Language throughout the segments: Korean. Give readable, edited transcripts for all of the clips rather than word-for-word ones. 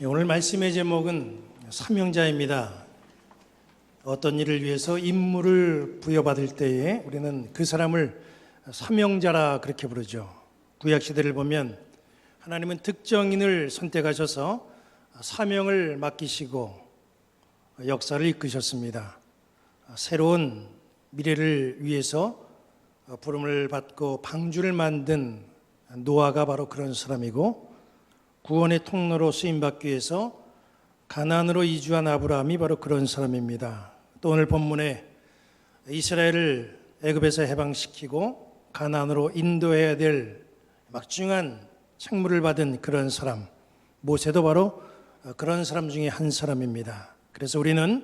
오늘 말씀의 제목은 사명자입니다. 어떤 일을 위해서 임무를 부여받을 때에 우리는 그 사람을 사명자라 그렇게 부르죠. 구약시대를 보면 하나님은 특정인을 선택하셔서 사명을 맡기시고 역사를 이끄셨습니다. 새로운 미래를 위해서 부름을 받고 방주를 만든 노아가 바로 그런 사람이고, 구원의 통로로 쓰임받기 위해서 가나안으로 이주한 아브라함이 바로 그런 사람입니다. 또 오늘 본문에 이스라엘을 애굽에서 해방시키고 가나안으로 인도해야 될 막중한 책무를 받은 그런 사람, 모세도 바로 그런 사람 중에 한 사람입니다. 그래서 우리는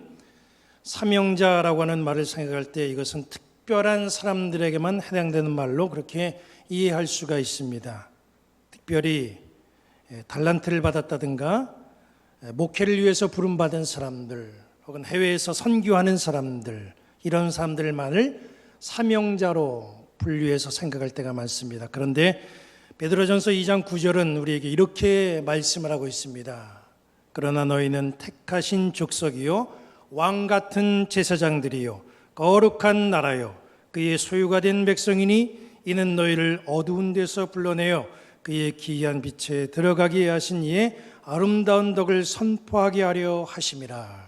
사명자라고 하는 말을 생각할 때 이것은 특별한 사람들에게만 해당되는 말로 그렇게 이해할 수가 있습니다. 특별히 달란트를 받았다든가 목회를 위해서 부름받은 사람들, 혹은 해외에서 선교하는 사람들, 이런 사람들만을 사명자로 분류해서 생각할 때가 많습니다. 그런데 베드로전서 2장 9절은 우리에게 이렇게 말씀을 하고 있습니다. 그러나 너희는 택하신 족속이요 왕 같은 제사장들이요 거룩한 나라요 그의 소유가 된 백성이니 이는 너희를 어두운 데서 불러내어 그의 기이한 빛에 들어가게 하신 이의 아름다운 덕을 선포하게 하려 하심이라.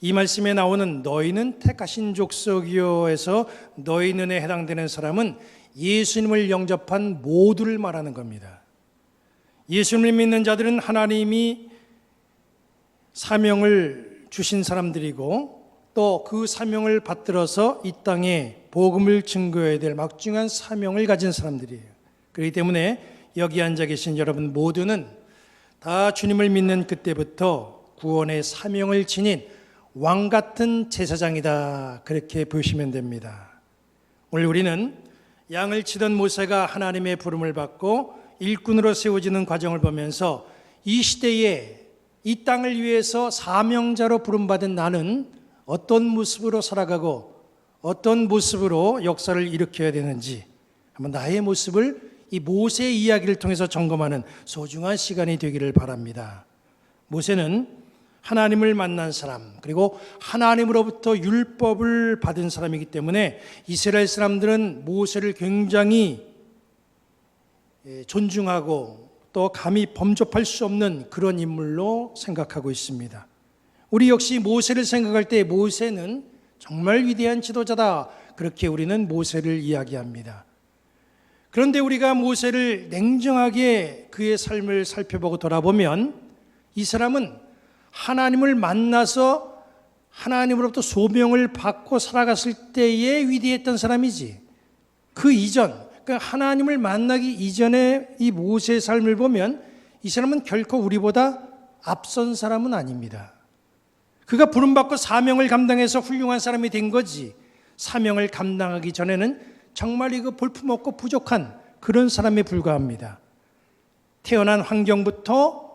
이 말씀에 나오는 너희는 택하신 족속이요에서 너희는에 해당되는 사람은 예수님을 영접한 모두를 말하는 겁니다. 예수님을 믿는 자들은 하나님이 사명을 주신 사람들이고, 또 그 사명을 받들어서 이 땅에 복음을 증거해야 될 막중한 사명을 가진 사람들이에요. 그렇기 때문에 여기 앉아 계신 여러분 모두는 다 주님을 믿는 그때부터 구원의 사명을 지닌 왕 같은 제사장이다, 그렇게 보시면 됩니다. 오늘 우리는 양을 치던 모세가 하나님의 부름을 받고 일꾼으로 세워지는 과정을 보면서 이 시대에 이 땅을 위해서 사명자로 부름받은 나는 어떤 모습으로 살아가고 어떤 모습으로 역사를 일으켜야 되는지 한번 나의 모습을 이 모세의 이야기를 통해서 점검하는 소중한 시간이 되기를 바랍니다. 모세는 하나님을 만난 사람, 그리고 하나님으로부터 율법을 받은 사람이기 때문에 이스라엘 사람들은 모세를 굉장히 존중하고 또 감히 범접할 수 없는 그런 인물로 생각하고 있습니다. 우리 역시 모세를 생각할 때 모세는 정말 위대한 지도자다, 그렇게 우리는 모세를 이야기합니다. 그런데 우리가 모세를 냉정하게 그의 삶을 살펴보고 돌아보면 이 사람은 하나님을 만나서 하나님으로부터 소명을 받고 살아갔을 때에 위대했던 사람이지, 그 이전, 그러니까 하나님을 만나기 이전의 이 모세의 삶을 보면 이 사람은 결코 우리보다 앞선 사람은 아닙니다. 그가 부름받고 사명을 감당해서 훌륭한 사람이 된 거지, 사명을 감당하기 전에는 정말 이거 볼품없고 부족한 그런 사람에 불과합니다. 태어난 환경부터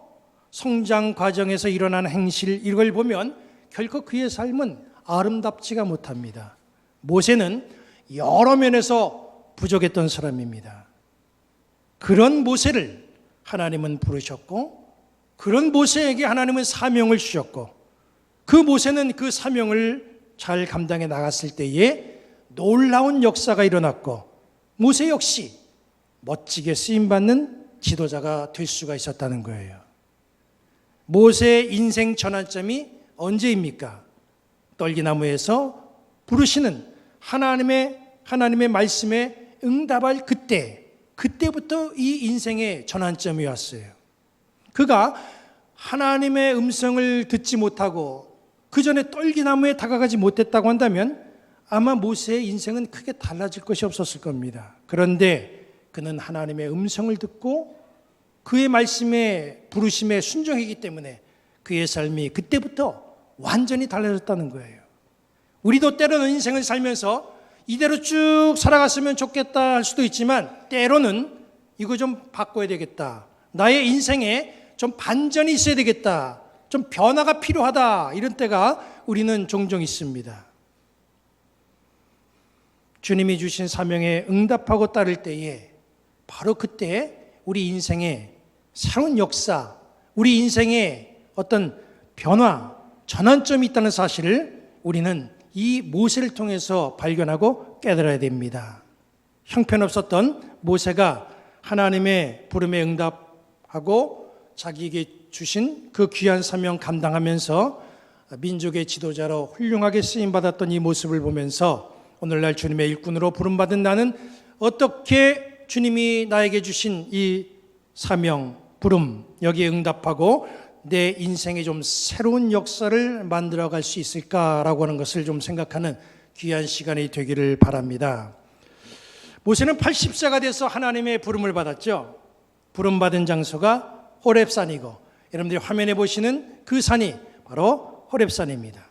성장 과정에서 일어난 행실, 이걸 보면 결코 그의 삶은 아름답지가 못합니다. 모세는 여러 면에서 부족했던 사람입니다. 그런 모세를 하나님은 부르셨고, 그런 모세에게 하나님은 사명을 주셨고, 그 모세는 그 사명을 잘 감당해 나갔을 때에 놀라운 역사가 일어났고, 모세 역시 멋지게 쓰임받는 지도자가 될 수가 있었다는 거예요. 모세의 인생 전환점이 언제입니까? 떨기나무에서 부르시는 하나님의 말씀에 응답할 그때부터 이 인생의 전환점이 왔어요. 그가 하나님의 음성을 듣지 못하고 그 전에 떨기나무에 다가가지 못했다고 한다면 아마 모세의 인생은 크게 달라질 것이 없었을 겁니다. 그런데 그는 하나님의 음성을 듣고 그의 말씀에 부르심에 순종했기 때문에 그의 삶이 그때부터 완전히 달라졌다는 거예요. 우리도 때로는 인생을 살면서 이대로 쭉 살아갔으면 좋겠다 할 수도 있지만, 때로는 이거 좀 바꿔야 되겠다, 나의 인생에 좀 반전이 있어야 되겠다, 좀 변화가 필요하다, 이런 때가 우리는 종종 있습니다. 주님이 주신 사명에 응답하고 따를 때에 바로 그때 우리 인생에 새로운 역사, 우리 인생에 어떤 변화, 전환점이 있다는 사실을 우리는 이 모세를 통해서 발견하고 깨달아야 됩니다. 형편없었던 모세가 하나님의 부름에 응답하고 자기에게 주신 그 귀한 사명 감당하면서 민족의 지도자로 훌륭하게 쓰임받았던 이 모습을 보면서 오늘날 주님의 일꾼으로 부름받은 나는 어떻게 주님이 나에게 주신 이 사명, 부름 여기에 응답하고 내 인생에 좀 새로운 역사를 만들어갈 수 있을까라고 하는 것을 좀 생각하는 귀한 시간이 되기를 바랍니다. 모세는 80세가 돼서 하나님의 부름을 받았죠. 부름받은 장소가 호렙산이고 여러분들이 화면에 보시는 그 산이 바로 호렙산입니다.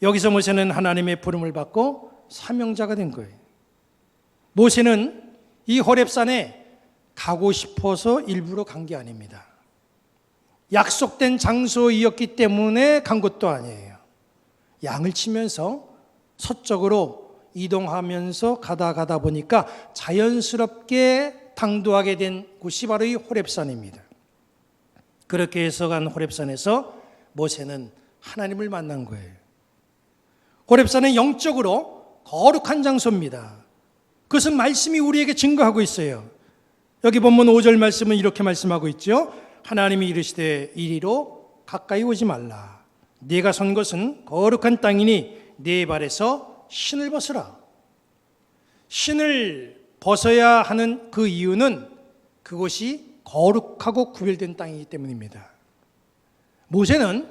여기서 모세는 하나님의 부름을 받고 사명자가 된 거예요. 모세는 이 호렙산에 가고 싶어서 일부러 간 게 아닙니다. 약속된 장소이었기 때문에 간 것도 아니에요. 양을 치면서 서쪽으로 이동하면서 가다 보니까 자연스럽게 당도하게 된 곳이 바로 이 호렙산입니다. 그렇게 해서 간 호렙산에서 모세는 하나님을 만난 거예요. 호렙산은 영적으로 거룩한 장소입니다. 그것은 말씀이 우리에게 증거하고 있어요. 여기 본문 5절 말씀은 이렇게 말씀하고 있죠. 하나님이 이르시되 이리로 가까이 오지 말라. 네가 선 것은 거룩한 땅이니 네 발에서 신을 벗으라. 신을 벗어야 하는 그 이유는 그곳이 거룩하고 구별된 땅이기 때문입니다. 모세는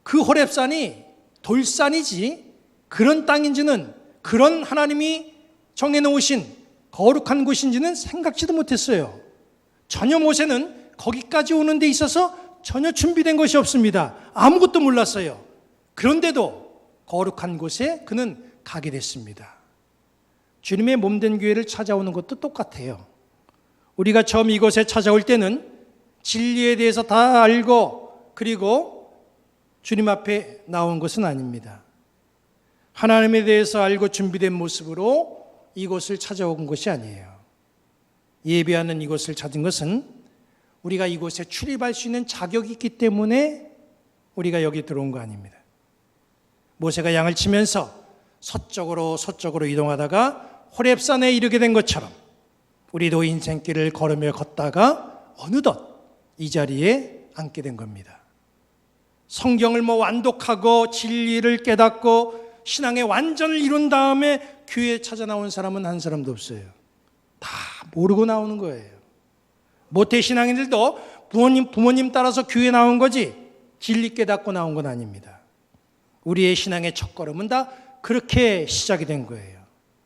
그 호렙산이 돌산이지 그런 땅인지는, 그런 하나님이 정해놓으신 거룩한 곳인지는 생각지도 못했어요. 전혀 모세는 거기까지 오는 데 있어서 전혀 준비된 것이 없습니다. 아무것도 몰랐어요. 그런데도 거룩한 곳에 그는 가게 됐습니다. 주님의 몸된 교회를 찾아오는 것도 똑같아요. 우리가 처음 이곳에 찾아올 때는 진리에 대해서 다 알고 그리고 주님 앞에 나온 것은 아닙니다. 하나님에 대해서 알고 준비된 모습으로 이곳을 찾아온 것이 아니에요. 예배하는 이곳을 찾은 것은 우리가 이곳에 출입할 수 있는 자격이 있기 때문에 우리가 여기 들어온 거 아닙니다. 모세가 양을 치면서 서쪽으로 이동하다가 호렙산에 이르게 된 것처럼 우리도 인생길을 걸으며 걷다가 어느덧 이 자리에 앉게 된 겁니다. 성경을 완독하고 진리를 깨닫고 신앙의 완전을 이룬 다음에 교회에 찾아 나온 사람은 한 사람도 없어요. 다 모르고 나오는 거예요. 모태신앙인들도 부모님 따라서 교회에 나온 거지 진리 깨닫고 나온 건 아닙니다. 우리의 신앙의 첫걸음은 다 그렇게 시작이 된 거예요.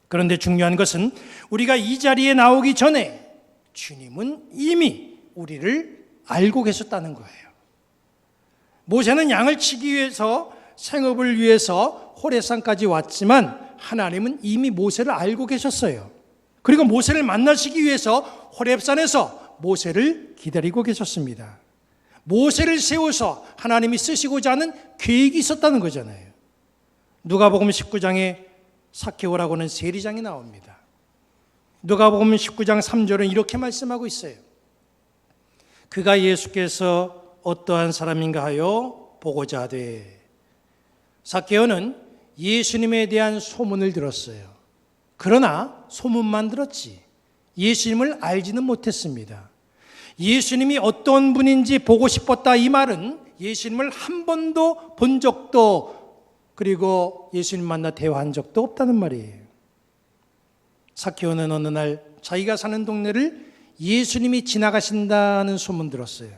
그런데 중요한 것은 우리가 이 자리에 나오기 전에 주님은 이미 우리를 알고 계셨다는 거예요. 모세는 양을 치기 위해서 생업을 위해서 호렙산까지 왔지만 하나님은 이미 모세를 알고 계셨어요. 그리고 모세를 만나시기 위해서 호렙산에서 모세를 기다리고 계셨습니다. 모세를 세워서 하나님이 쓰시고자 하는 계획이 있었다는 거잖아요. 누가복음 19장에 삭개오라고 하는 세리장이 나옵니다. 누가복음 19장 3절은 이렇게 말씀하고 있어요. 그가 예수께서 어떠한 사람인가 하여 보고자 하되. 삭개오는 예수님에 대한 소문을 들었어요. 그러나 소문만 들었지 예수님을 알지는 못했습니다. 예수님이 어떤 분인지 보고 싶었다 이 말은 예수님을 한 번도 본 적도 그리고 예수님 만나 대화한 적도 없다는 말이에요. 삭개오는 어느 날 자기가 사는 동네를 예수님이 지나가신다는 소문 들었어요.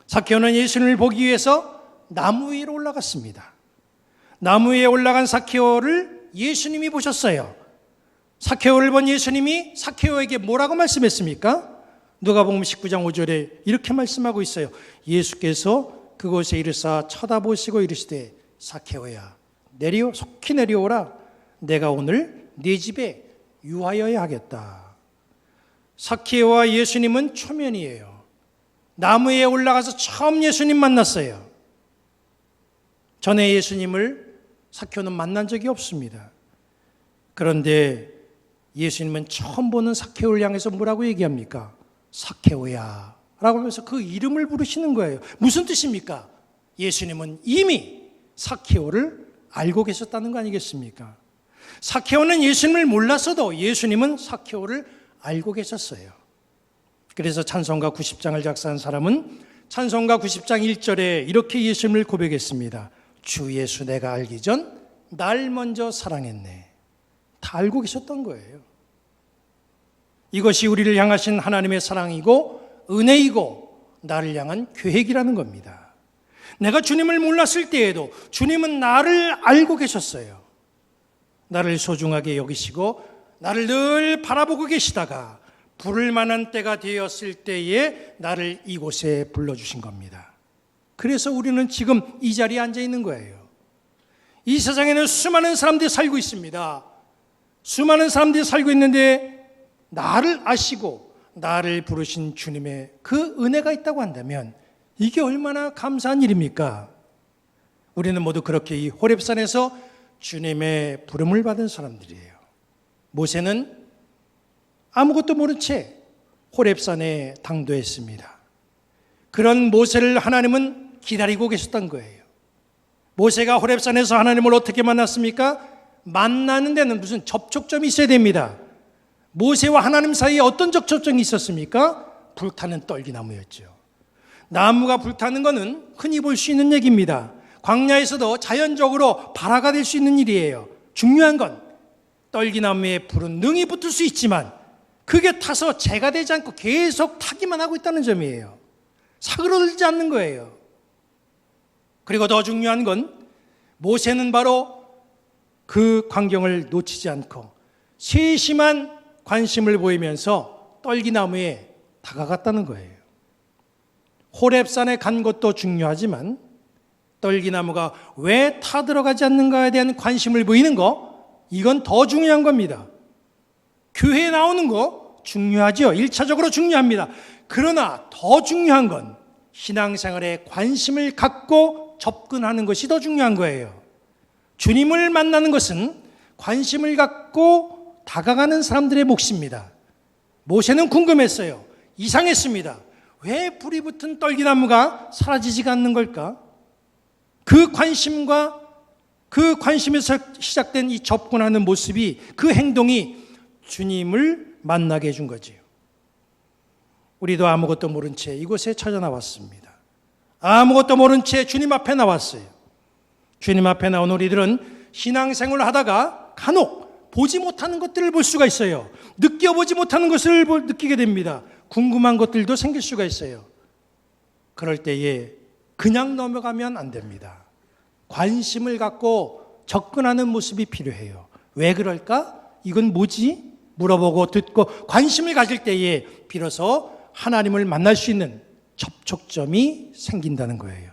삭개오는 예수님을 보기 위해서 나무 위로 올라갔습니다. 나무 위에 올라간 삭개오를 예수님이 보셨어요. 삭개오를 본 예수님이 삭개오에게 뭐라고 말씀했습니까? 누가복음 19장 5절에 이렇게 말씀하고 있어요. 예수께서 그곳에 이르사 쳐다보시고 이르시되 삭개오야 속히 내려오라. 내가 오늘 네 집에 유하여야 하겠다. 삭개오와 예수님은 초면이에요. 나무에 올라가서 처음 예수님 만났어요. 전에 예수님을 삭개오는 만난 적이 없습니다. 그런데 예수님은 처음 보는 삭개오를 향해서 뭐라고 얘기합니까? 삭개오야 라고 하면서 그 이름을 부르시는 거예요. 무슨 뜻입니까? 예수님은 이미 삭개오를 알고 계셨다는 거 아니겠습니까? 삭개오는 예수님을 몰랐어도 예수님은 삭개오를 알고 계셨어요. 그래서 찬송가 90장을 작사한 사람은 찬송가 90장 1절에 이렇게 예수님을 고백했습니다. 주 예수 내가 알기 전 날 먼저 사랑했네. 다 알고 계셨던 거예요. 이것이 우리를 향하신 하나님의 사랑이고 은혜이고 나를 향한 계획이라는 겁니다. 내가 주님을 몰랐을 때에도 주님은 나를 알고 계셨어요. 나를 소중하게 여기시고 나를 늘 바라보고 계시다가 부를 만한 때가 되었을 때에 나를 이곳에 불러주신 겁니다. 그래서 우리는 지금 이 자리에 앉아 있는 거예요. 이 세상에는 수많은 사람들이 살고 있습니다. 수많은 사람들이 살고 있는데 나를 아시고 나를 부르신 주님의 그 은혜가 있다고 한다면 이게 얼마나 감사한 일입니까? 우리는 모두 그렇게 이 호렙산에서 주님의 부름을 받은 사람들이에요. 모세는 아무것도 모른 채 호렙산에 당도했습니다. 그런 모세를 하나님은 기다리고 계셨던 거예요. 모세가 호렙산에서 하나님을 어떻게 만났습니까? 만나는 데는 무슨 접촉점이 있어야 됩니다. 모세와 하나님 사이에 어떤 접촉점이 있었습니까? 불타는 떨기나무였죠. 나무가 불타는 것은 흔히 볼 수 있는 얘기입니다. 광야에서도 자연적으로 발화가 될 수 있는 일이에요. 중요한 건 떨기나무에 불은 능히 붙을 수 있지만 그게 타서 재가 되지 않고 계속 타기만 하고 있다는 점이에요. 사그러들지 않는 거예요. 그리고 더 중요한 건 모세는 바로 그 광경을 놓치지 않고 세심한 관심을 보이면서 떨기나무에 다가갔다는 거예요. 호렙산에 간 것도 중요하지만 떨기나무가 왜 타들어가지 않는가에 대한 관심을 보이는 거, 이건 더 중요한 겁니다. 교회에 나오는 거 중요하죠. 1차적으로 중요합니다. 그러나 더 중요한 건 신앙생활에 관심을 갖고 접근하는 것이 더 중요한 거예요. 주님을 만나는 것은 관심을 갖고 다가가는 사람들의 몫입니다. 모세는 궁금했어요. 이상했습니다. 왜 불이 붙은 떨기나무가 사라지지가 않는 걸까? 그 관심과 그 관심에서 시작된 이 접근하는 모습이, 그 행동이 주님을 만나게 해준 거지요. 우리도 아무것도 모른 채 이곳에 찾아 나왔습니다. 아무것도 모른 채 주님 앞에 나왔어요. 주님 앞에 나온 우리들은 신앙생활을 하다가 간혹 보지 못하는 것들을 볼 수가 있어요. 느껴보지 못하는 것을 느끼게 됩니다. 궁금한 것들도 생길 수가 있어요. 그럴 때에 그냥 넘어가면 안 됩니다. 관심을 갖고 접근하는 모습이 필요해요. 왜 그럴까? 이건 뭐지? 물어보고 듣고 관심을 가질 때에 비로소 하나님을 만날 수 있는 접촉점이 생긴다는 거예요.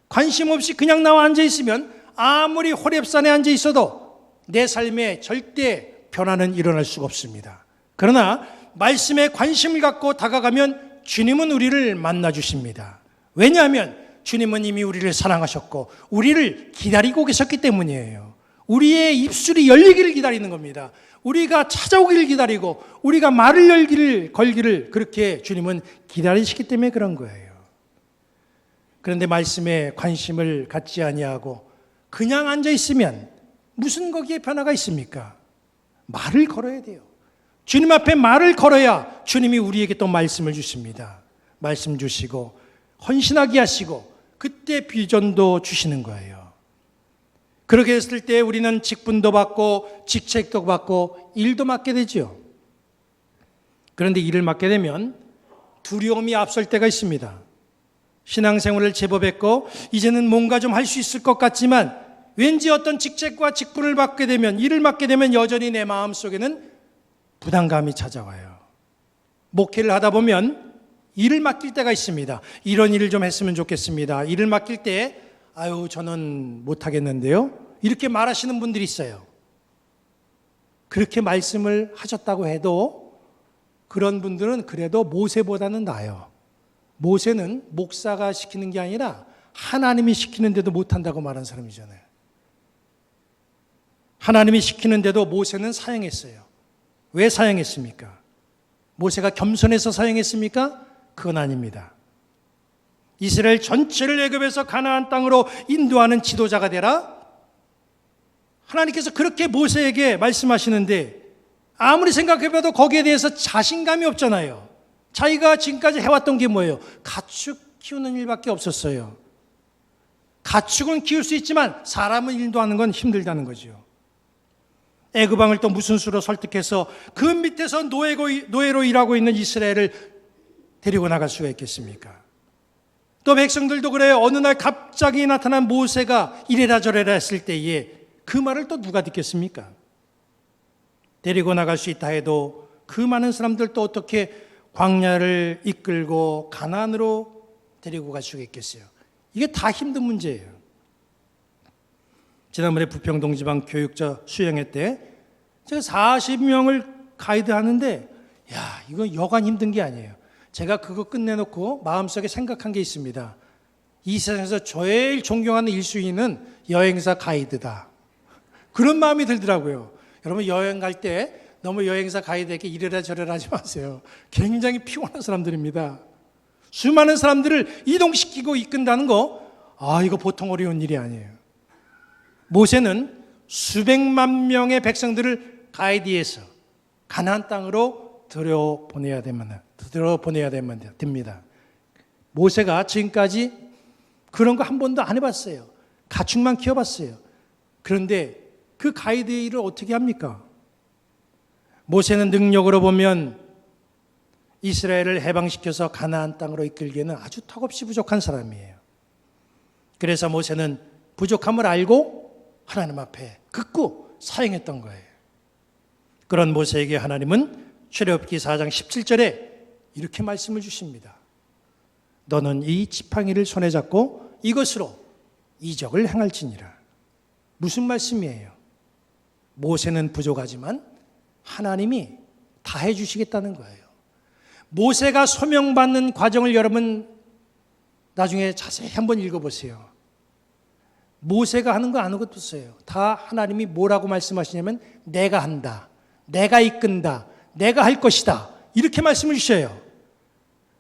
관심 없이 그냥 나와 앉아 있으면 아무리 호렙산에 앉아 있어도 내 삶에 절대 변화는 일어날 수가 없습니다. 그러나 말씀에 관심을 갖고 다가가면 주님은 우리를 만나 주십니다. 왜냐하면 주님은 이미 우리를 사랑하셨고 우리를 기다리고 계셨기 때문이에요. 우리의 입술이 열리기를 기다리는 겁니다. 우리가 찾아오기를 기다리고 우리가 말을 걸기를 그렇게 주님은 기다리시기 때문에 그런 거예요. 그런데 말씀에 관심을 갖지 아니하고 그냥 앉아 있으면 무슨 거기에 변화가 있습니까? 말을 걸어야 돼요. 주님 앞에 말을 걸어야 주님이 우리에게 또 말씀을 주십니다. 말씀 주시고 헌신하게 하시고 그때 비전도 주시는 거예요. 그렇게 했을 때 우리는 직분도 받고 직책도 받고 일도 맡게 되죠. 그런데 일을 맡게 되면 두려움이 앞설 때가 있습니다. 신앙생활을 제법 했고 이제는 뭔가 좀 할 수 있을 것 같지만 왠지 어떤 직책과 직분을 받게 되면, 일을 맡게 되면 여전히 내 마음속에는 부담감이 찾아와요. 목회를 하다 보면 일을 맡길 때가 있습니다. 이런 일을 좀 했으면 좋겠습니다. 일을 맡길 때 아유 저는 못하겠는데요, 이렇게 말하시는 분들이 있어요. 그렇게 말씀을 하셨다고 해도 그런 분들은 그래도 모세보다는 나아요. 모세는 목사가 시키는 게 아니라 하나님이 시키는데도 못한다고 말한 사람이잖아요. 하나님이 시키는데도 모세는 사용했어요. 왜 사용했습니까? 모세가 겸손해서 사용했습니까? 그건 아닙니다. 이스라엘 전체를 애굽에서 가나안 땅으로 인도하는 지도자가 되라? 하나님께서 그렇게 모세에게 말씀하시는데 아무리 생각해봐도 거기에 대해서 자신감이 없잖아요. 자기가 지금까지 해왔던 게 뭐예요? 가축 키우는 일밖에 없었어요. 가축은 키울 수 있지만 사람을 인도하는 건 힘들다는 거죠. 애굽 왕을 또 무슨 수로 설득해서 그 밑에서 노예로 일하고 있는 이스라엘을 데리고 나갈 수가 있겠습니까? 또 백성들도 그래요. 어느 날 갑자기 나타난 모세가 이래라 저래라 했을 때에 그 말을 또 누가 듣겠습니까? 데리고 나갈 수 있다 해도 그 많은 사람들 또 어떻게 광야를 이끌고 가나안으로 데리고 갈 수가 있겠어요? 이게 다 힘든 문제예요. 지난번에 부평동지방 교육자 수행회 때 제가 40명을 가이드하는데 이거 여간 힘든 게 아니에요. 제가 그거 끝내놓고 마음속에 생각한 게 있습니다. 이 세상에서 제일 존경하는 1순위는 여행사 가이드다. 그런 마음이 들더라고요. 여러분 여행 갈 때 너무 여행사 가이드에게 이래라 저래라 하지 마세요. 굉장히 피곤한 사람들입니다. 수많은 사람들을 이동시키고 이끈다는 거 이거 보통 어려운 일이 아니에요. 모세는 수백만 명의 백성들을 가이드해서 가나안 땅으로 들여보내야 됩니다. 모세가 지금까지 그런 거 한 번도 안 해봤어요. 가축만 키워봤어요. 그런데 그 가이드 일을 어떻게 합니까? 모세는 능력으로 보면 이스라엘을 해방시켜서 가나안 땅으로 이끌기에는 아주 턱없이 부족한 사람이에요. 그래서 모세는 부족함을 알고 하나님 앞에 극구 사용했던 거예요. 그런 모세에게 하나님은 출애굽기 4장 17절에 이렇게 말씀을 주십니다. 너는 이 지팡이를 손에 잡고 이것으로 이적을 행할지니라. 무슨 말씀이에요? 모세는 부족하지만 하나님이 다 해주시겠다는 거예요. 모세가 소명받는 과정을 여러분 나중에 자세히 한번 읽어보세요. 모세가 하는 거 아무것도 없어요. 다 하나님이 뭐라고 말씀하시냐면 내가 한다, 내가 이끈다, 내가 할 것이다, 이렇게 말씀을 주셔요.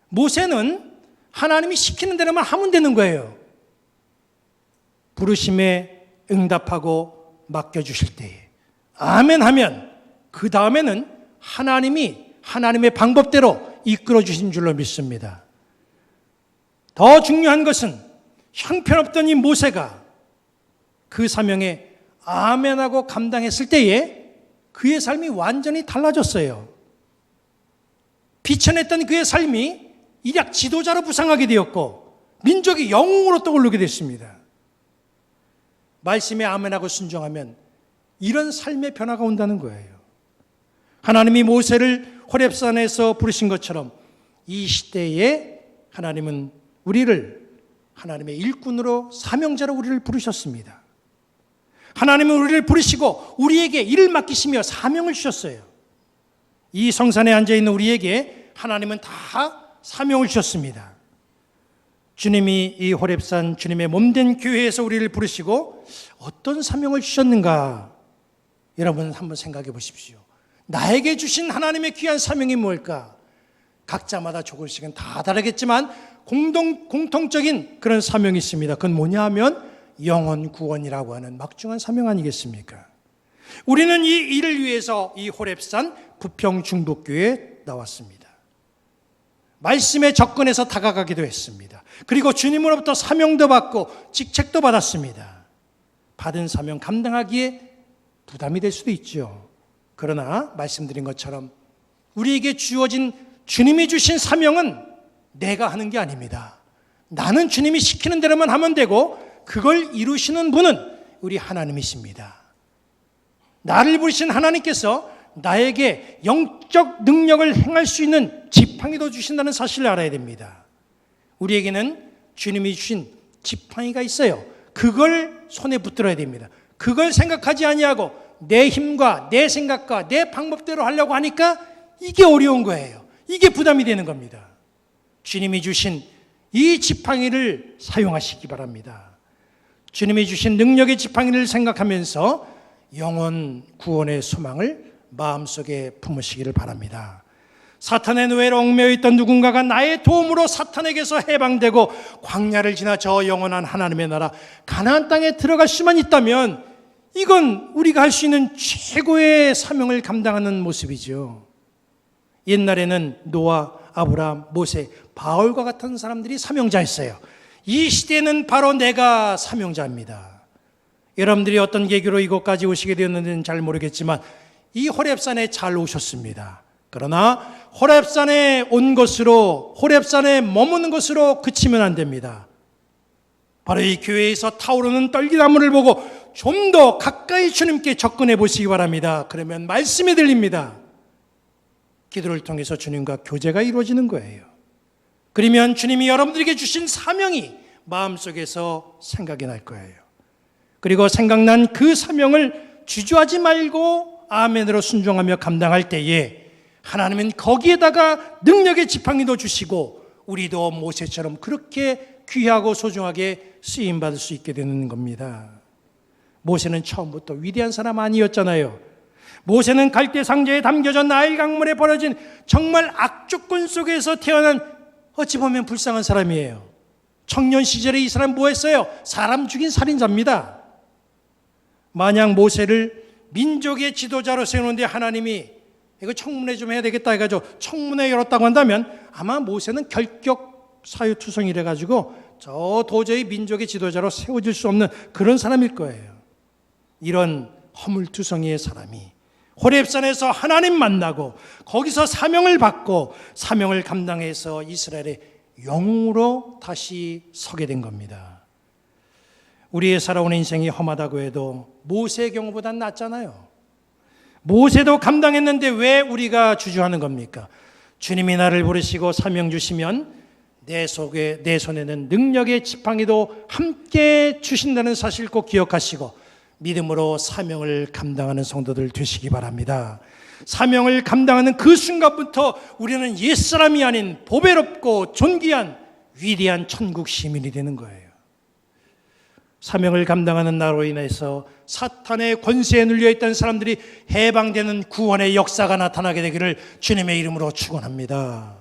모세는 하나님이 시키는 대로만 하면 되는 거예요. 부르심에 응답하고 맡겨주실 때에 아멘 하면 그 다음에는 하나님이 하나님의 방법대로 이끌어 주신 줄로 믿습니다. 더 중요한 것은 형편없던 이 모세가 그 사명에 아멘하고 감당했을 때에 그의 삶이 완전히 달라졌어요. 비천했던 그의 삶이 일약 지도자로 부상하게 되었고 민족이 영웅으로 떠오르게 됐습니다. 말씀에 아멘하고 순종하면 이런 삶의 변화가 온다는 거예요. 하나님이 모세를 호렙산에서 부르신 것처럼 이 시대에 하나님은 우리를 하나님의 일꾼으로 사명자로 우리를 부르셨습니다. 하나님은 우리를 부르시고 우리에게 일을 맡기시며 사명을 주셨어요. 이 성산에 앉아있는 우리에게 하나님은 다 사명을 주셨습니다. 주님이 이 호렙산 주님의 몸된 교회에서 우리를 부르시고 어떤 사명을 주셨는가 여러분 한번 생각해 보십시오. 나에게 주신 하나님의 귀한 사명이 뭘까? 각자마다 조금씩은 다 다르겠지만 공통적인 그런 사명이 있습니다. 그건 뭐냐 하면 영혼 구원이라고 하는 막중한 사명 아니겠습니까? 우리는 이 일을 위해서 이 호렙산 부평 중복교회에 나왔습니다. 말씀에 접근해서 다가가기도 했습니다. 그리고 주님으로부터 사명도 받고 직책도 받았습니다. 받은 사명 감당하기에 부담이 될 수도 있죠. 그러나 말씀드린 것처럼 우리에게 주어진 주님이 주신 사명은 내가 하는 게 아닙니다. 나는 주님이 시키는 대로만 하면 되고 그걸 이루시는 분은 우리 하나님이십니다. 나를 부르신 하나님께서 나에게 영적 능력을 행할 수 있는 지팡이도 주신다는 사실을 알아야 됩니다. 우리에게는 주님이 주신 지팡이가 있어요. 그걸 손에 붙들어야 됩니다. 그걸 생각하지 아니하고 내 힘과 내 생각과 내 방법대로 하려고 하니까 이게 어려운 거예요. 이게 부담이 되는 겁니다. 주님이 주신 이 지팡이를 사용하시기 바랍니다. 주님이 주신 능력의 지팡이를 생각하면서 영혼 구원의 소망을 마음속에 품으시기를 바랍니다. 사탄의 노예로 얽매여 있던 누군가가 나의 도움으로 사탄에게서 해방되고 광야를 지나 저 영원한 하나님의 나라 가나안 땅에 들어갈 수만 있다면 이건 우리가 할 수 있는 최고의 사명을 감당하는 모습이죠. 옛날에는 노아, 아브라함, 모세, 바울과 같은 사람들이 사명자였어요. 이 시대에는 바로 내가 사명자입니다. 여러분들이 어떤 계기로 이곳까지 오시게 되었는지는 잘 모르겠지만 이 호렙산에 잘 오셨습니다. 그러나 호렙산에 온 것으로, 호렙산에 머무는 것으로 그치면 안 됩니다. 바로 이 교회에서 타오르는 떨기나무를 보고 좀 더 가까이 주님께 접근해 보시기 바랍니다. 그러면 말씀이 들립니다. 기도를 통해서 주님과 교제가 이루어지는 거예요. 그러면 주님이 여러분들에게 주신 사명이 마음속에서 생각이 날 거예요. 그리고 생각난 그 사명을 주저하지 말고 아멘으로 순종하며 감당할 때에 하나님은 거기에다가 능력의 지팡이도 주시고 우리도 모세처럼 그렇게 귀하고 소중하게 쓰임받을 수 있게 되는 겁니다. 모세는 처음부터 위대한 사람 아니었잖아요. 모세는 갈대 상자에 담겨져 나일 강물에 버려진 정말 악조건 속에서 태어난 어찌 보면 불쌍한 사람이에요. 청년 시절에 이 사람 뭐 했어요? 사람 죽인 살인자입니다. 만약 모세를 민족의 지도자로 세우는데 하나님이 이거 청문회 좀 해야 되겠다 해가지고 청문회 열었다고 한다면 아마 모세는 결격 사유투성이래 가지고 저 도저히 민족의 지도자로 세워질 수 없는 그런 사람일 거예요. 이런 허물투성이의 사람이 호렙산에서 하나님 만나고 거기서 사명을 받고 사명을 감당해서 이스라엘의 영웅으로 다시 서게 된 겁니다. 우리의 살아온 인생이 험하다고 해도 모세의 경우보단 낫잖아요. 모세도 감당했는데 왜 우리가 주저하는 겁니까? 주님이 나를 부르시고 사명 주시면 내 손에는 능력의 지팡이도 함께 주신다는 사실 꼭 기억하시고 믿음으로 사명을 감당하는 성도들 되시기 바랍니다. 사명을 감당하는 그 순간부터 우리는 옛사람이 아닌 보배롭고 존귀한 위대한 천국 시민이 되는 거예요. 사명을 감당하는 나로 인해서 사탄의 권세에 눌려있던 사람들이 해방되는 구원의 역사가 나타나게 되기를 주님의 이름으로 축원합니다.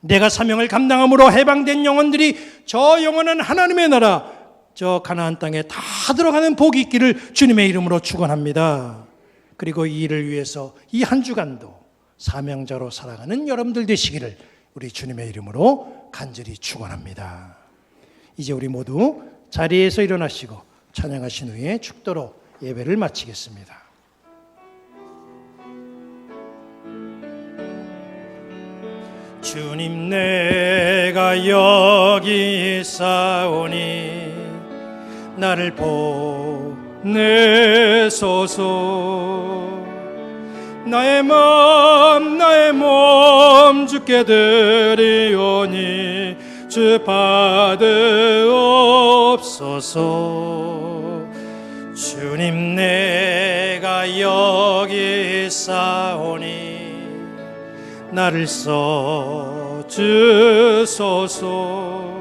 내가 사명을 감당함으로 해방된 영혼들이 저 영원한 하나님의 나라, 저 가나안 땅에 다 들어가는 복이 있기를 주님의 이름으로 축원합니다. 그리고 이 일을 위해서 이 한 주간도 사명자로 살아가는 여러분들 되시기를 우리 주님의 이름으로 간절히 축원합니다. 이제 우리 모두 자리에서 일어나시고 찬양하신 후에 축도로 예배를 마치겠습니다. 주님 내가 여기 있사오니 나를 보내소서. 나의 몸 주께 드리오니 주 받으옵소서. 주님 내가 여기 있사오니 나를 써주소서.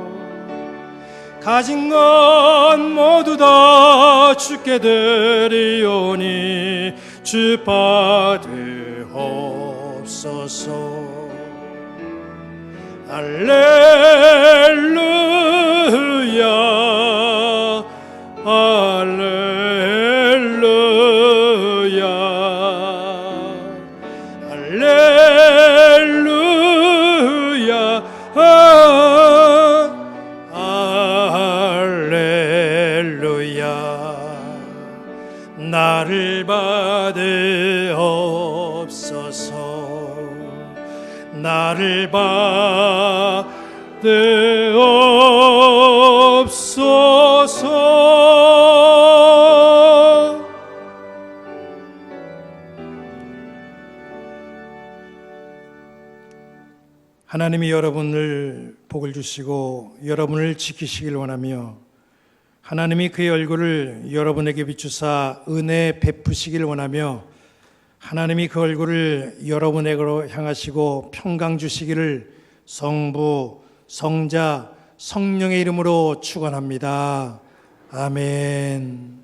가진 것 모두 다 주께 드리오니 주 받으옵소서. 할렐루야 할렐루야 할렐루야 할렐루야. 나를 받으옵소서. 나를 받으옵소서. 하나님이 여러분을 복을 주시고 여러분을 지키시길 원하며 하나님이 그의 얼굴을 여러분에게 비추사 은혜 베푸시길 원하며 하나님이 그 얼굴을 여러분에게로 향하시고 평강 주시기를 성부, 성자, 성령의 이름으로 축원합니다. 아멘.